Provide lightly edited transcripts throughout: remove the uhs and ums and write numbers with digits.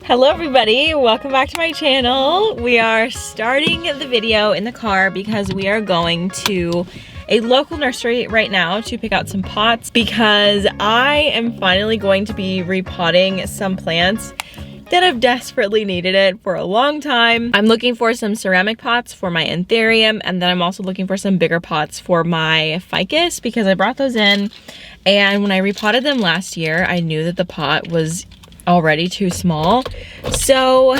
Hello everybody, welcome back to my channel. We are starting the video in the car because we are going to a local nursery right now to pick out some pots because I am finally going to be repotting some plants that have desperately needed it for a long time. I'm looking for some ceramic pots for my anthurium, and then I'm also looking for some bigger pots for my ficus because I brought those in, and when I repotted them last year, I knew that the pot was already too small. So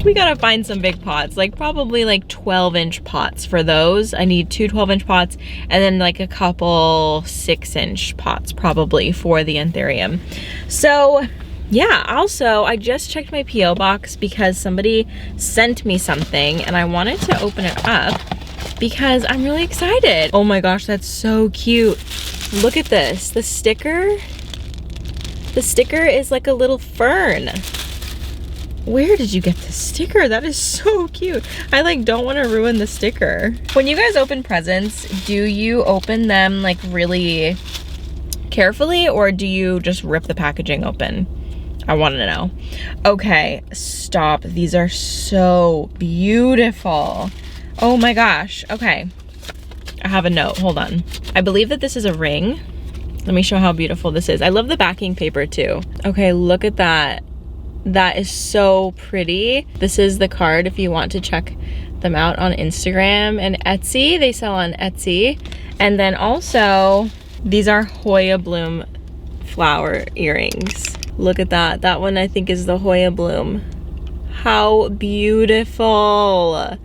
we gotta find some big pots, like probably like 12-inch pots for those. I need two 12-inch pots and then like a couple 6-inch pots probably for the anthurium. So yeah, also I just checked my P.O. box because somebody sent me something and I wanted to open it up because I'm really excited. Oh my gosh, that's so cute. Look at this, the sticker. The sticker is like a little fern. Where did you get the sticker? That is so cute. I like don't want to ruin the sticker. When you guys open presents, do you open them like really carefully or do you just rip the packaging open? I want to know. Okay, stop. These are so beautiful. Oh my gosh. Okay. I have a note. Hold on. I believe that this is a ring. Let me show how beautiful this is. I love the backing paper too. Okay, look at that. That is so pretty. This is the card if you want to check them out on Instagram and Etsy. They sell on Etsy. And then also, these are Hoya Bloom flower earrings. Look at that. That one I think is the Hoya Bloom. How beautiful.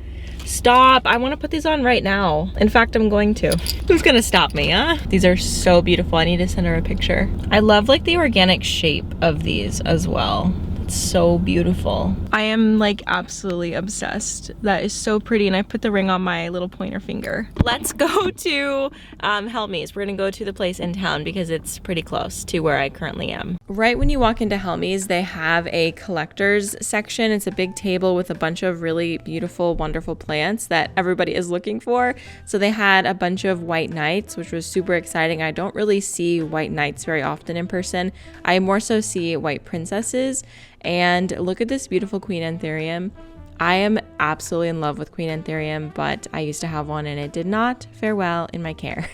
Stop, I want to put these on right now. In fact, I'm going to. Who's gonna stop me, huh? These are so beautiful. I need to send her a picture. I love like the organic shape of these as well. It's so beautiful. I am like absolutely obsessed. That is so pretty, and I put the ring on my little pointer finger. Let's go to Helmy's. We're gonna go to the place in town because it's pretty close to where I currently am. Right when you walk into Helmy's, they have a collector's section. It's a big table with a bunch of really beautiful, wonderful plants that everybody is looking for. So they had a bunch of white knights, which was super exciting. I don't really see white knights very often in person. I more so see white princesses. And look at this beautiful Queen Anthurium. I am absolutely in love with Queen Anthurium, but I used to have one and it did not fare well in my care.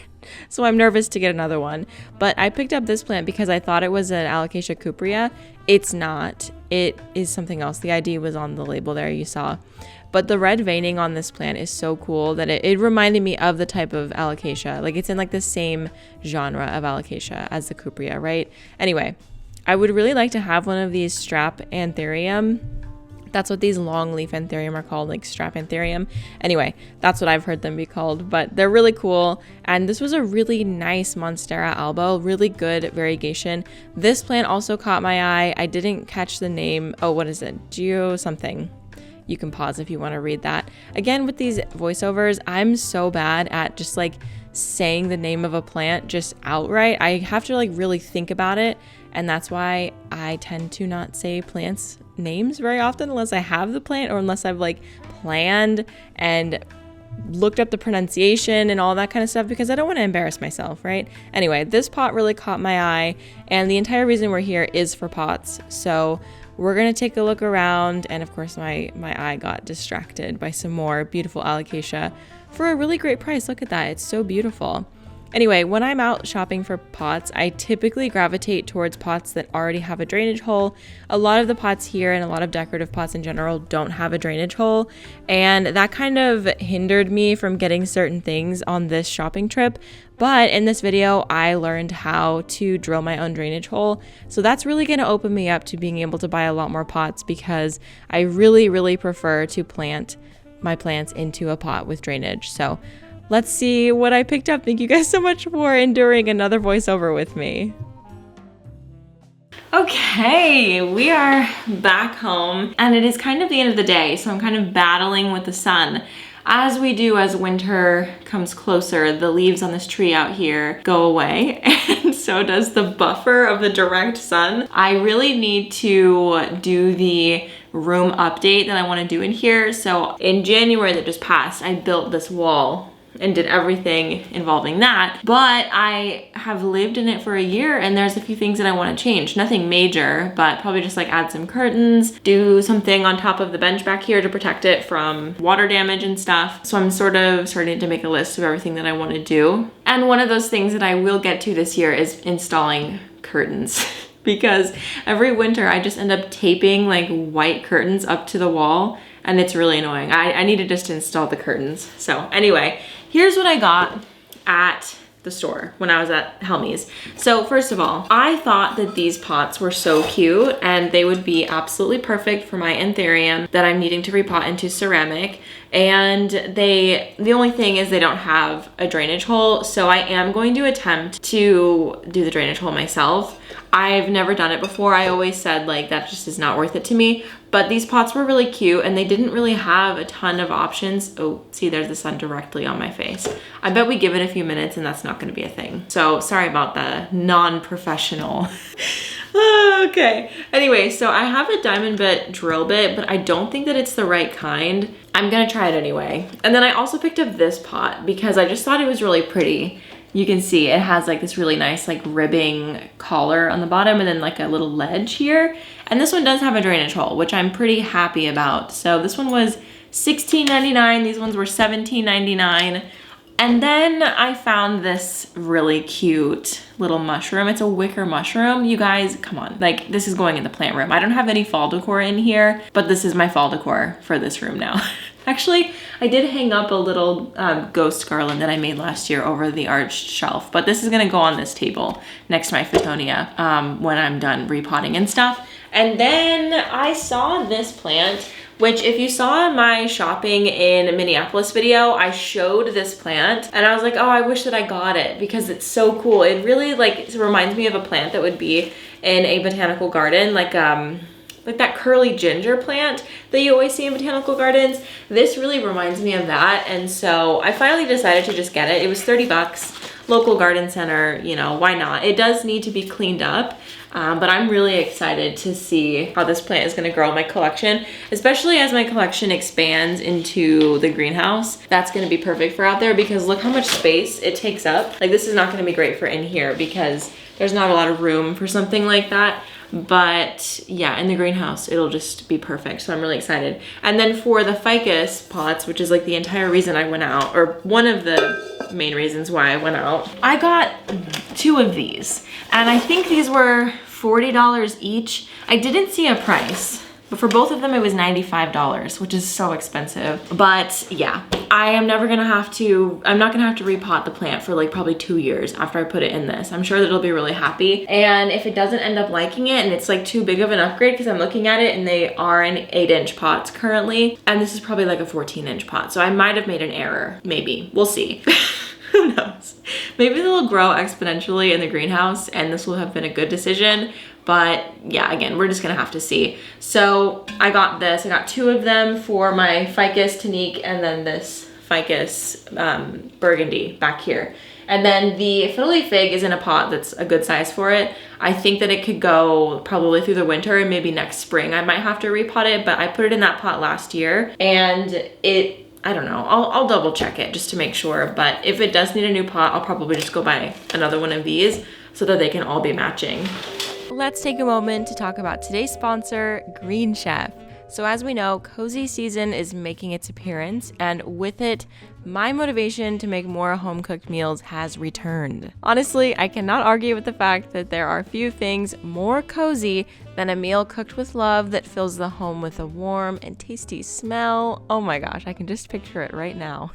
So I'm nervous to get another one. But I picked up this plant because I thought it was an Alocasia cuprea. It's not. It is something else. The ID was on the label there you saw. But the red veining on this plant is so cool that it reminded me of the type of Alocasia. Like it's in like the same genre of Alocasia as the cuprea, right? Anyway, I would really like to have one of these strap anthurium. That's what these long leaf anthurium are called, like strap anthurium. Anyway, that's what I've heard them be called, but they're really cool. And this was a really nice Monstera albo, really good variegation. This plant also caught my eye. I didn't catch the name. Oh, what is it? Geo something. You can pause if you want to read that. Again, with these voiceovers, I'm so bad at just like saying the name of a plant just outright. I have to like really think about it. And that's why I tend to not say plants names very often unless I have the plant or unless I've like planned and looked up the pronunciation and all that kind of stuff because I don't want to embarrass myself, right? Anyway, this pot really caught my eye, and the entire reason we're here is for pots. So we're gonna take a look around, and of course my eye got distracted by some more beautiful Alocasia for a really great price. Look at that, it's so beautiful. Anyway, when I'm out shopping for pots, I typically gravitate towards pots that already have a drainage hole. A lot of the pots here and a lot of decorative pots in general don't have a drainage hole, and that kind of hindered me from getting certain things on this shopping trip. But in this video, I learned how to drill my own drainage hole. So that's really going to open me up to being able to buy a lot more pots because I really, really prefer to plant my plants into a pot with drainage. So let's see what I picked up. Thank you guys so much for enduring another voiceover with me. Okay, we are back home and it is kind of the end of the day, so I'm kind of battling with the sun. As we do as winter comes closer, the leaves on this tree out here go away, and so does the buffer of the direct sun. I really need to do the room update that I want to do in here. So in January that just passed, I built this wall and did everything involving that. But I have lived in it for a year and there's a few things that I want to change. Nothing major, but probably just like add some curtains, do something on top of the bench back here to protect it from water damage and stuff. So I'm sort of starting to make a list of everything that I want to do. And one of those things that I will get to this year is installing curtains. Because every winter I just end up taping like white curtains up to the wall and it's really annoying. I need to just install the curtains. So anyway, here's what I got at the store when I was at Helmy's. So first of all, I thought that these pots were so cute and they would be absolutely perfect for my anthurium that I'm needing to repot into ceramic. And the only thing is they don't have a drainage hole. So I am going to attempt to do the drainage hole myself. I've never done it before. I always said like that just is not worth it to me. But these pots were really cute and they didn't really have a ton of options. Oh, see, there's the sun directly on my face. I bet we give it a few minutes and that's not gonna be a thing. So sorry about the non-professional. Okay, anyway, so I have a diamond bit drill bit, but I don't think that it's the right kind. I'm gonna try it anyway. And then I also picked up this pot because I just thought it was really pretty. You can see it has like this really nice like ribbing collar on the bottom and then like a little ledge here. And this one does have a drainage hole, which I'm pretty happy about. So this one was $16.99. These ones were $17.99. And then I found this really cute little mushroom. It's a wicker mushroom. You guys, come on. Like, this is going in the plant room. I don't have any fall decor in here, but this is my fall decor for this room now. Actually, I did hang up a little ghost garland that I made last year over the arched shelf, but this is gonna go on this table next to my Fittonia when I'm done repotting and stuff. And then I saw this plant, which if you saw my shopping in Minneapolis video, I showed this plant and I was like, oh, I wish that I got it because it's so cool. It really it reminds me of a plant that would be in a botanical garden, like that curly ginger plant that you always see in botanical gardens. This really reminds me of that. And so I finally decided to just get it. It was 30 bucks, local garden center, you know, why not? It does need to be cleaned up. But I'm really excited to see how this plant is gonna grow in my collection, especially as my collection expands into the greenhouse. That's gonna be perfect for out there because look how much space it takes up. Like, this is not gonna be great for in here because there's not a lot of room for something like that. But yeah, in the greenhouse, it'll just be perfect. So I'm really excited. And then for the ficus pots, which is like the entire reason I went out, or one of the main reasons why I went out, I got 2 of these. And I think these were $40 each. I didn't see a price, but for both of them, it was $95, which is so expensive. But yeah, I'm not gonna have to repot the plant for like probably 2 years after I put it in this. I'm sure that it'll be really happy. And if it doesn't end up liking it and it's like too big of an upgrade, because I'm looking at it and they are in 8-inch pots currently, and this is probably like a 14-inch pot. So I might have made an error, maybe, we'll see. Who knows? Maybe they'll grow exponentially in the greenhouse and this will have been a good decision. But yeah, again, we're just gonna have to see. So I got this, I got 2 of them for my ficus tonique and then this ficus burgundy back here. And then the fiddly fig is in a pot that's a good size for it. I think that it could go probably through the winter and maybe next spring I might have to repot it, but I put it in that pot last year and I don't know, I'll double check it just to make sure, but if it does need a new pot, I'll probably just go buy another one of these so that they can all be matching. Let's take a moment to talk about today's sponsor, Green Chef. So as we know, cozy season is making its appearance, and with it, my motivation to make more home-cooked meals has returned. Honestly, I cannot argue with the fact that there are few things more cozy than a meal cooked with love that fills the home with a warm and tasty smell. Oh my gosh, I can just picture it right now.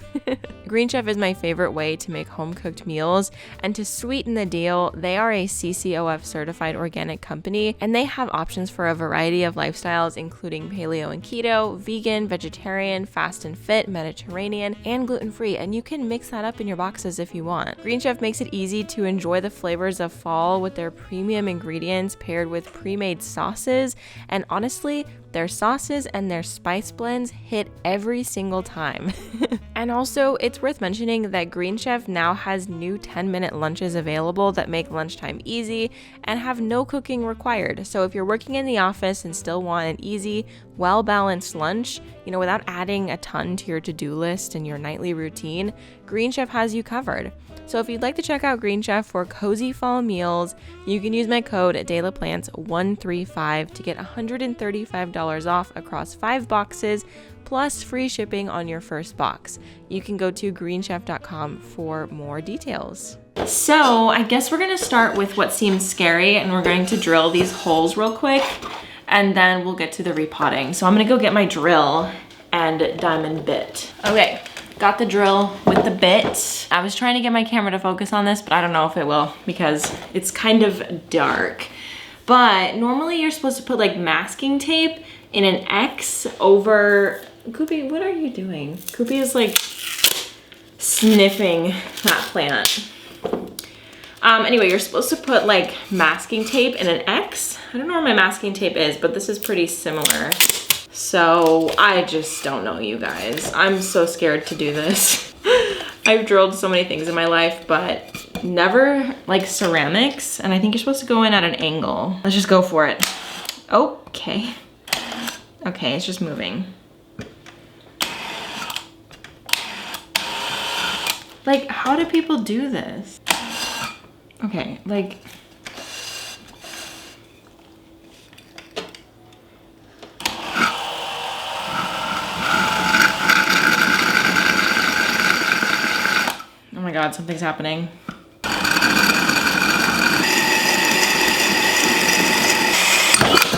Green Chef is my favorite way to make home-cooked meals, and to sweeten the deal, they are a CCOF certified organic company, and they have options for a variety of lifestyles, including paleo and keto, vegan, vegetarian, fast and fit, Mediterranean, and gluten-free, and you can mix that up in your boxes if you want. Green Chef makes it easy to enjoy the flavors of fall with their premium ingredients paired with pre-made sauces, and honestly, their sauces and their spice blends hit every single time. And also, it's worth mentioning that Green Chef now has new 10-minute lunches available that make lunchtime easy and have no cooking required. So if you're working in the office and still want an easy, well-balanced lunch, you know, without adding a ton to your to-do list and your nightly nightly routine, Green Chef has you covered. So if you'd like to check out Green Chef for cozy fall meals, you can use my code DELAPLANTS135 to get $135 off across 5 boxes, plus free shipping on your first box. You can go to greenchef.com for more details. So I guess we're gonna start with what seems scary, and we're going to drill these holes real quick, and then we'll get to the repotting. So I'm gonna go get my drill and diamond bit. Okay. Got the drill with the bit. I was trying to get my camera to focus on this, but I don't know if it will because it's kind of dark. But normally you're supposed to put like masking tape in an X over... Koopy, what are you doing? Koopy is like sniffing that plant. Anyway, you're supposed to put like masking tape in an X. I don't know where my masking tape is, but this is pretty similar. So I just don't know, you guys. I'm so scared to do this. I've drilled so many things in my life, but never like ceramics. And I think you're supposed to go in at an angle. Let's just go for it. Okay. Okay, it's just moving. Like, how do people do this? Okay, like... Oh my God, something's happening.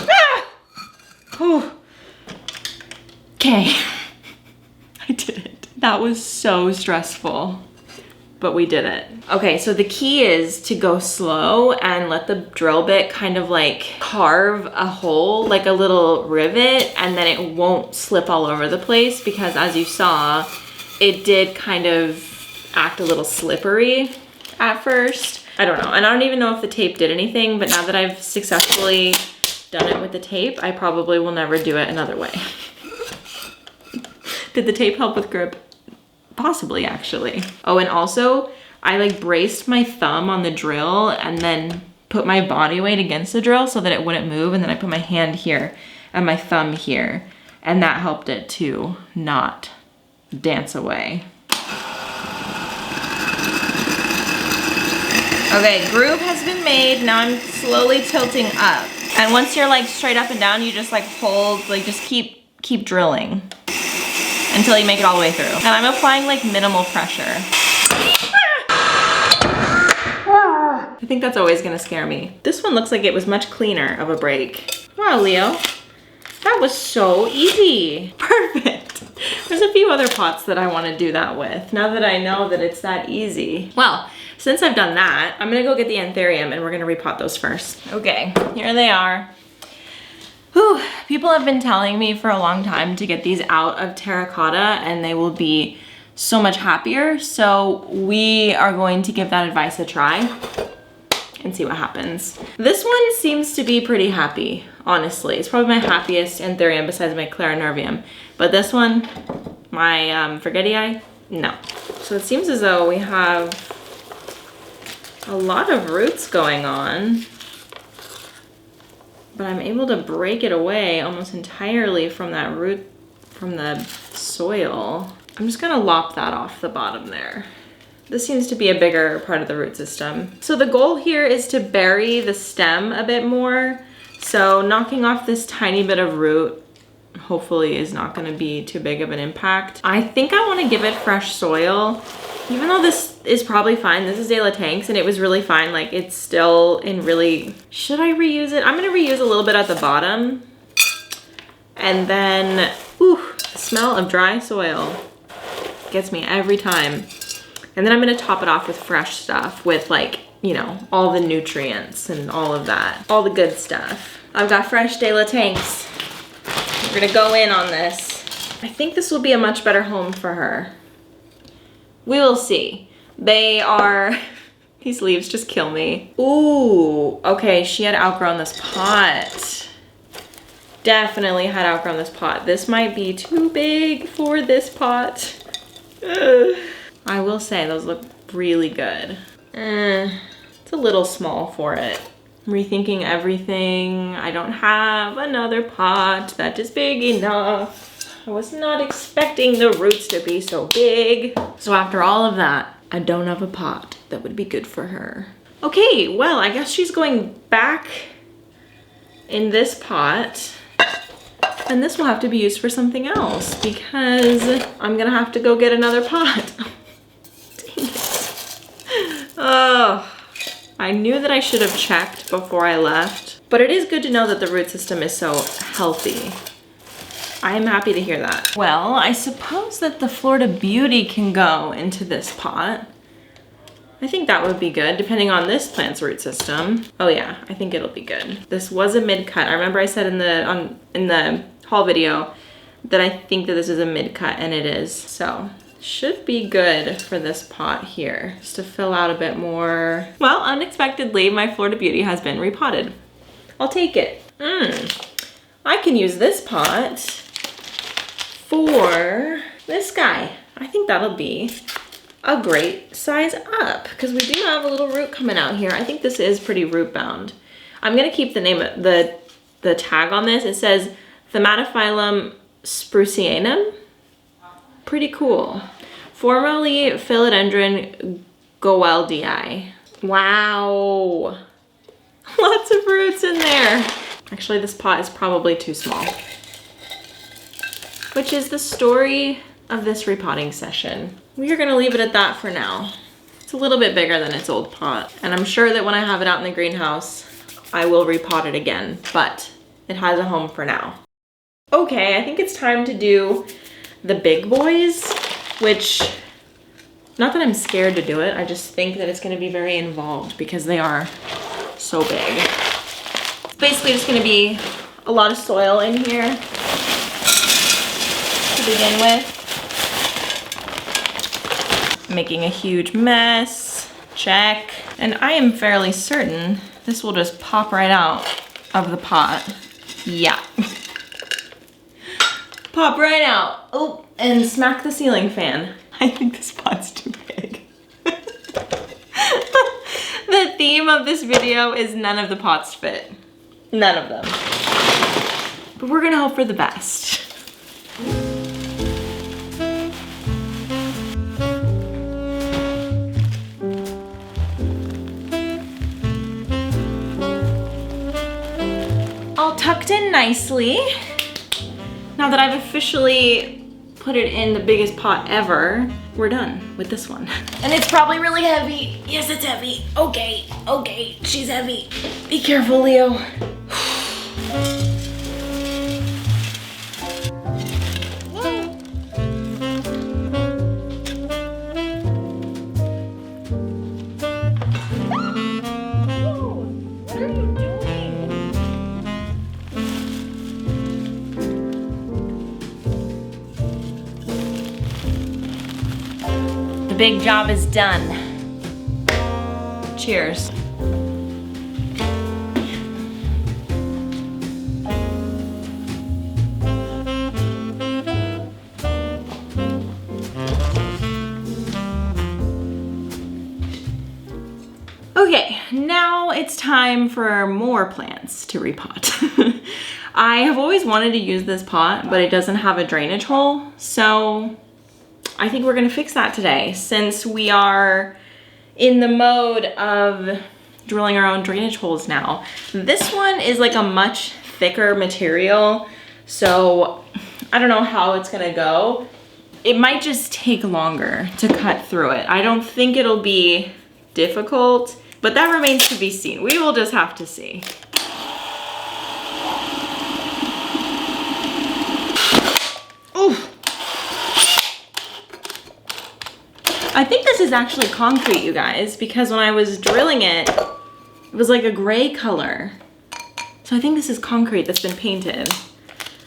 Ah! Oh. Okay, I did it. That was so stressful, but we did it. Okay, so the key is to go slow and let the drill bit kind of like carve a hole, like a little rivet, and then it won't slip all over the place because as you saw, it did kind of act a little slippery at first. I don't know, and I don't even know if the tape did anything, but now that I've successfully done it with the tape, I probably will never do it another way. Did the tape help with grip? Possibly, actually. Oh, and also, I like braced my thumb on the drill and then put my body weight against the drill so that it wouldn't move, and then I put my hand here and my thumb here, and that helped it to not dance away. Okay, groove has been made. Now I'm slowly tilting up. And once you're like straight up and down, you just like hold, like just keep drilling until you make it all the way through. And I'm applying like minimal pressure. I think that's always gonna scare me. This one looks like it was much cleaner of a break. Wow, Leo, that was so easy. Perfect. There's a few other pots that I wanna do that with, now that I know that it's that easy. Well, since I've done that, I'm gonna go get the anthurium and we're gonna repot those first. Okay, here they are. Whew. People have been telling me for a long time to get these out of terracotta and they will be so much happier. So we are going to give that advice a try and see what happens. This one seems to be pretty happy, honestly. It's probably my happiest anthurium besides my clarinervium. But this one, my forgetii, no. So it seems as though we have a lot of roots going on, but I'm able to break it away almost entirely from that root, from the soil. I'm just gonna lop that off the bottom there. This seems to be a bigger part of the root system. So the goal here is to bury the stem a bit more. So knocking off this tiny bit of root hopefully is not gonna be too big of an impact. I think I wanna give it fresh soil. Even though this is probably fine, this is De La Tanks and it was really fine, like it's still in really, should I reuse it? I'm gonna reuse a little bit at the bottom. And then, ooh, the smell of dry soil gets me every time. And then I'm gonna top it off with fresh stuff with like, you know, all the nutrients and all of that, all the good stuff. I've got fresh De La Tanks. We're gonna go in on this. I think this will be a much better home for her. We will see. They are, these leaves just kill me. Ooh, okay, she had outgrown this pot. Definitely had outgrown this pot. This might be too big for this pot. I will say those look really good. It's a little small for it. I'm rethinking everything. I don't have another pot that is big enough. I was not expecting the roots to be so big. So after all of that, I don't have a pot that would be good for her. Okay, well, I guess she's going back in this pot. And this will have to be used for something else because I'm gonna have to go get another pot. Dang it. Oh, I knew that I should have checked before I left, but it is good to know that the root system is so healthy. I am happy to hear that. Well, I suppose that the Florida Beauty can go into this pot. I think that would be good, depending on this plant's root system. Oh yeah, I think it'll be good. This was a mid-cut. I remember I said in the haul video that I think that this is a mid-cut, and it is. So, should be good for this pot here, just to fill out a bit more. Well, unexpectedly, my Florida Beauty has been repotted. I'll take it. I can use this pot for this guy. I think that'll be a great size up because we do have a little root coming out here. I think this is pretty root bound. I'm gonna keep the name of the tag on this. It says Thaumatophyllum sprucianum. Pretty cool. Formerly Philodendron goeldii. Wow. Lots of roots in there. Actually, this pot is probably too small. Which is the story of this repotting session. We are gonna leave it at that for now. It's a little bit bigger than its old pot. And I'm sure that when I have it out in the greenhouse, I will repot it again, but it has a home for now. Okay, I think it's time to do the big boys, which, not that I'm scared to do it, I just think that it's gonna be very involved because they are so big. It's basically just gonna be a lot of soil in here to begin with. Making a huge mess, check. And I am fairly certain this will just pop right out of the pot. Yeah. Pop right out. Oh, and smack the ceiling fan. I think this pot's too big. The theme of this video is none of the pots fit. None of them. But we're gonna hope for the best. All tucked in nicely. Now that I've officially put it in the biggest pot ever, we're done with this one. And it's probably really heavy. Yes, it's heavy. Okay, okay, she's heavy. Be careful, Leo. Big job is done. Cheers. Okay, now it's time for more plants to repot. I have always wanted to use this pot, but it doesn't have a drainage hole, so I think we're gonna fix that today since we are in the mode of drilling our own drainage holes now. This one is like a much thicker material, so I don't know how it's gonna go. It might just take longer to cut through it. I don't think it'll be difficult, but that remains to be seen. We will just have to see. Oof. I think this is actually concrete, you guys, because when I was drilling it, it was like a gray color. So I think this is concrete that's been painted,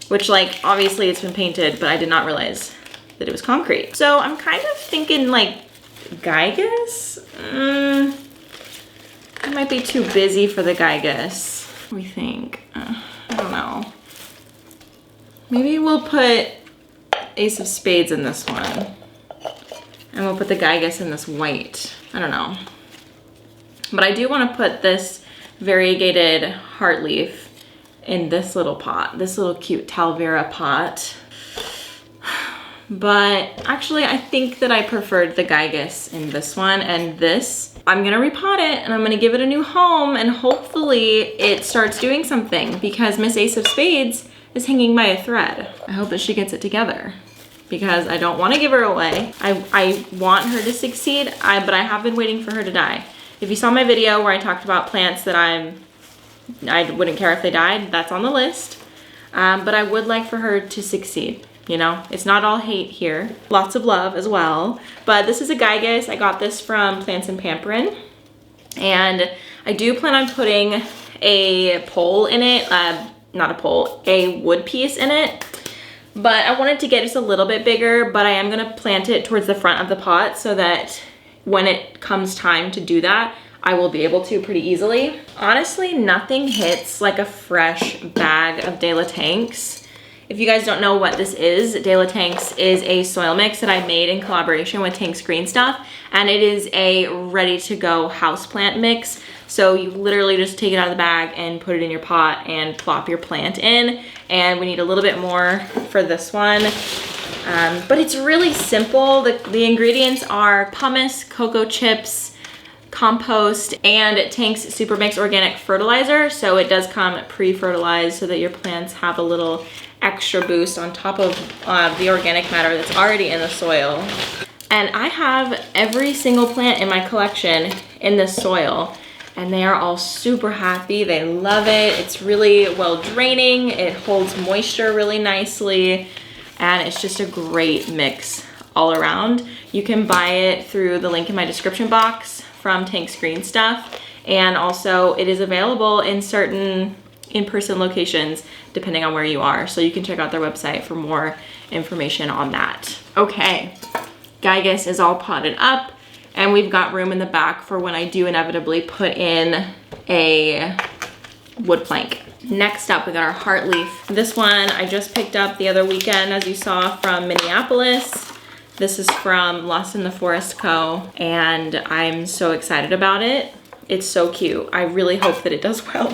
which, like, obviously it's been painted, but I did not realize that it was concrete. So I'm kind of thinking like Gygus. I might be too busy for the Gygus. What do we think? I don't know. Maybe we'll put Ace of Spades in this one. And we'll put the Gygus in this white. I don't know. But I do want to put this variegated heart leaf in this little pot, this little cute Talvera pot. but actually I think that I preferred the Gigas in this one, and this, I'm gonna repot it and I'm gonna give it a new home, and hopefully it starts doing something, because Miss Ace of Spades is hanging by a thread. I hope that she gets it together, because I don't want to give her away. I want her to succeed, but I have been waiting for her to die. If you saw my video where I talked about plants that I wouldn't care if they died, that's on the list. But I would like for her to succeed. You know, it's not all hate here. Lots of love as well. But this is a Gigas. I got this from Plants and Pamperin'. And I do plan on putting a pole in it. Not a pole, a wood piece in it. But I wanted to get just a little bit bigger, but I am gonna plant it towards the front of the pot so that when it comes time to do that, I will be able to pretty easily. Honestly, nothing hits like a fresh bag of De La Tanks. If you guys don't know what this is, De La Tanks is a soil mix that I made in collaboration with Tank's Green Stuff, and it is a ready-to-go houseplant mix. So you literally just take it out of the bag and put it in your pot and plop your plant in. And we need a little bit more for this one. But it's really simple. The ingredients are pumice, cocoa chips, compost, and Tank's Super Mix organic fertilizer. So it does come pre-fertilized so that your plants have a little extra boost on top of the organic matter that's already in the soil. And I have every single plant in my collection in this soil, and they are all super happy. They love it. It's really well draining. It holds moisture really nicely, and it's just a great mix all around. You can buy it through the link in my description box from Tank's Green Stuff, and also it is available in certain in-person locations depending on where you are, so you can check out their website for more information on that. Okay, Gigas is all potted up, and we've got room in the back for when I do inevitably put in a wood plank. Next up, we got our heart leaf. This one I just picked up the other weekend, as you saw, from Minneapolis. This is from Lost in the Forest Co., and I'm so excited about it. It's so cute. I really hope that it does well.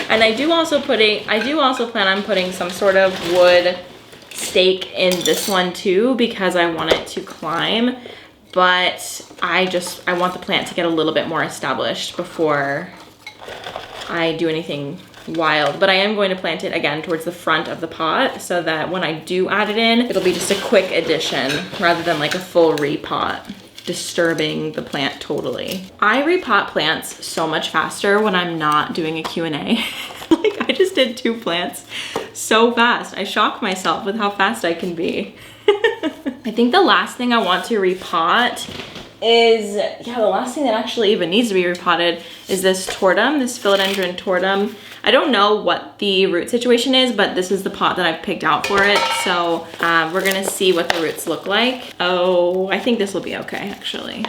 And I do also plan on putting some sort of wood stake in this one too, because I want it to climb. But I want the plant to get a little bit more established before I do anything wild. But I am going to plant it again towards the front of the pot so that when I do add it in, it'll be just a quick addition rather than like a full repot, disturbing the plant totally. I repot plants so much faster when I'm not doing a Q&A. Like, I just did 2 plants so fast. I shock myself with how fast I can be. I think the last thing I want to repot is, the last thing that actually even needs to be repotted is this tortum, this philodendron tortum. I don't know what the root situation is, but this is the pot that I've picked out for it. So we're gonna see what the roots look like. Oh, I think this will be okay, actually.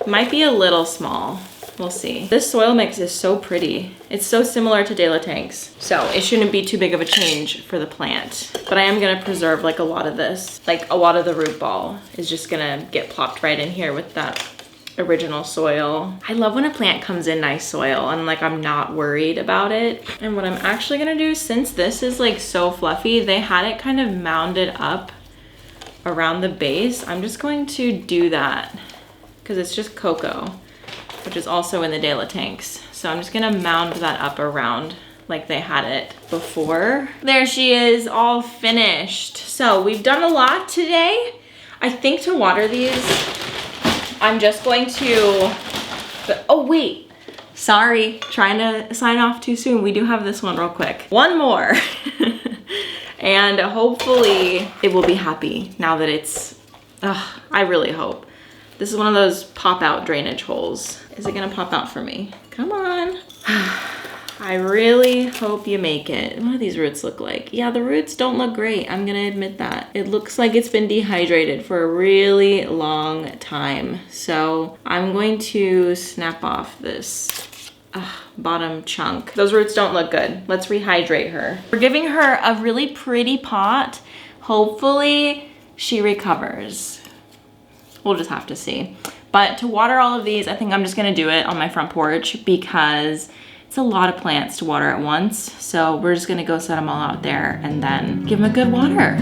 Might be a little small. We'll see. This soil mix is so pretty. It's so similar to De La Tanks. So it shouldn't be too big of a change for the plant. But I am gonna preserve like a lot of this. Like a lot of the root ball is just gonna get plopped right in here with that original soil. I love when a plant comes in nice soil and like I'm not worried about it. And what I'm actually gonna do, since this is like so fluffy, they had it kind of mounded up around the base. I'm just going to do that because it's just cocoa, which is also in the De La Tanks. So I'm just gonna mound that up around like they had it before. There she is, all finished. So we've done a lot today. I think to water these, I'm just going to, oh wait, sorry, trying to sign off too soon. We do have this one real quick. One more. And hopefully it will be happy now that it's, I really hope. This is one of those pop out drainage holes. Is it gonna pop out for me? Come on. I really hope you make it. What do these roots look like? Yeah, the roots don't look great. I'm gonna admit that. It looks like it's been dehydrated for a really long time. So I'm going to snap off this bottom chunk. Those roots don't look good. Let's rehydrate her. We're giving her a really pretty pot. Hopefully she recovers. We'll just have to see. But to water all of these, I think I'm just gonna do it on my front porch because it's a lot of plants to water at once. So we're just gonna go set them all out there and then give them a good water.